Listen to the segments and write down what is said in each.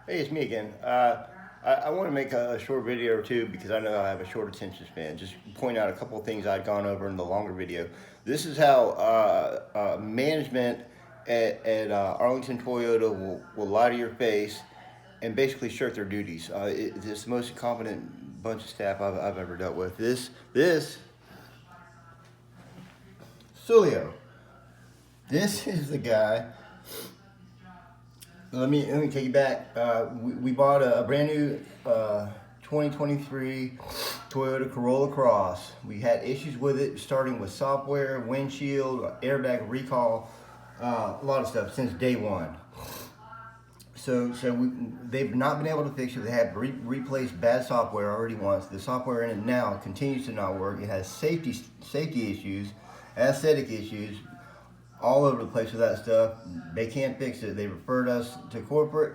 Hey, it's me again. I want to make a short video or two because I know I have a short attention span. Just point out a couple of things I'd gone over in the longer video. This is how management at Arlington Toyota will lie to your face and basically shirk their duties. It's the most incompetent bunch of staff I've ever dealt with. This, Sulio. This is the guy. Let me take you back. We bought a brand new 2023 Toyota Corolla Cross. We had issues with it, starting with software, windshield, airbag recall, a lot of stuff since day one. They've not been able to fix it. They have replaced bad software already once. The software in it now continues to not work. It has safety issues, aesthetic issues, all over the place with that stuff. They can't fix it. They referred us to corporate.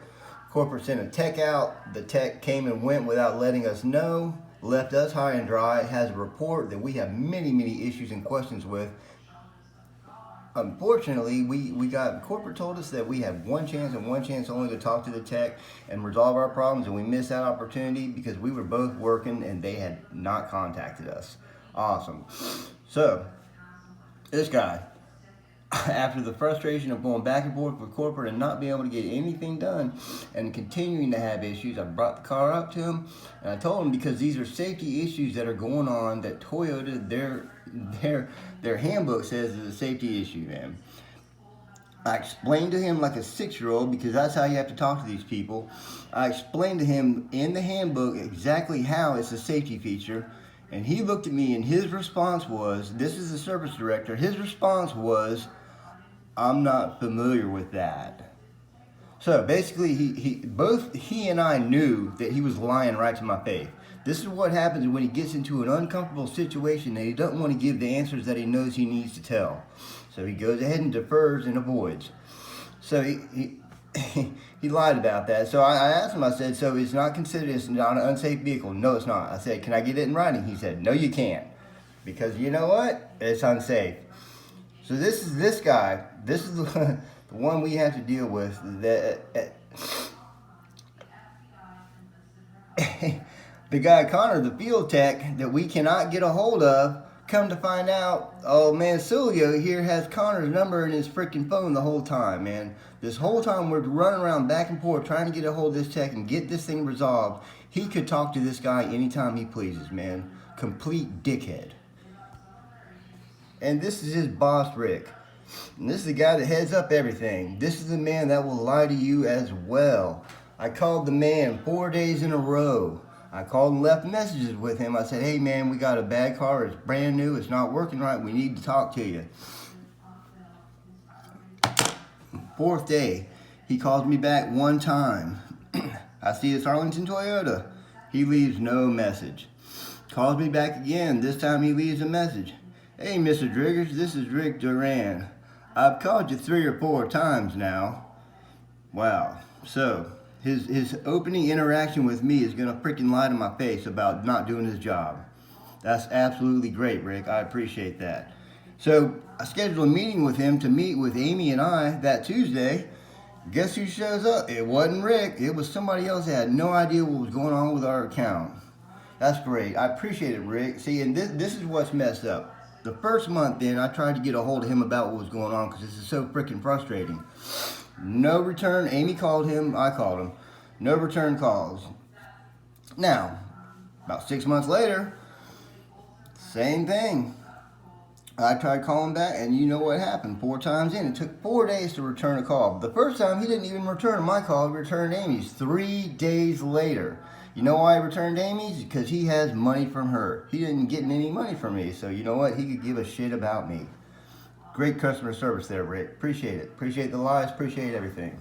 Corporate sent a tech out. The tech came and went without letting us know, left us high and dry. It has a report that we have many issues and questions with. Unfortunately, corporate told us that we have one chance and one chance only to talk to the tech and resolve our problems, and we missed that opportunity because we were both working and they had not contacted us. Awesome. So, this guy, after the frustration of going back and forth with corporate and not being able to get anything done and continuing to have issues, I brought the car up to him and I told him, because these are safety issues that are going on that Toyota, their handbook says is a safety issue, man. I explained to him like a 6-year-old, because that's how you have to talk to these people. I explained to him in the handbook exactly how it's a safety feature, and he looked at me and his response was, this is the service director, his response was, I'm not familiar with that. So basically, both he and I knew that he was lying right to my face. This is what happens when he gets into an uncomfortable situation that he doesn't want to give the answers that he knows he needs to tell. So he goes ahead and defers and avoids. So he lied about that. So I asked him, I said, so it's not considered, it's not an unsafe vehicle? No, it's not. I said, can I get it in writing? He said, no, you can't. Because you know what? It's unsafe. So this is this guy. This is the one we have to deal with. The guy Connor, the field tech, that we cannot get a hold of. Come to find out, oh man, Sulio here has Connor's number in his freaking phone the whole time, man. This whole time we're running around back and forth trying to get a hold of this tech and get this thing resolved. He could talk to this guy anytime he pleases, man. Complete dickhead. And this is his boss, Rick. And this is the guy that heads up everything. This is the man that will lie to you as well. I called the man 4 days in a row. I called and left messages with him. I said, hey man, we got a bad car. It's brand new. It's not working right. We need to talk to you. 4th day, he calls me back one time. I see it's Arlington Toyota. He leaves no message. Calls me back again. This time he leaves a message. Hey, Mr. Driggers, this is Rick Duran. I've called you 3 or 4 times now. Wow. So, his opening interaction with me is going to freaking lie to my face about not doing his job. That's absolutely great, Rick. I appreciate that. So, I scheduled a meeting with him to meet with Amy and I that Tuesday. Guess who shows up? It wasn't Rick. It was somebody else that had no idea what was going on with our account. That's great. I appreciate it, Rick. See, and this is what's messed up. The first month then, I tried to get a hold of him about what was going on because this is so freaking frustrating. No return. Amy called him. I called him. No return calls. Now, about 6 months later, same thing. I tried calling back, and you know what happened. 4 times in. It took 4 days to return a call. The first time, he didn't even return my call. He returned Amy's 3 days later. You know why he returned Amy's? Because he has money from her. He didn't get any money from me, so you know what? He could give a shit about me. Great customer service there, Rick. Appreciate it. Appreciate the lies. Appreciate everything.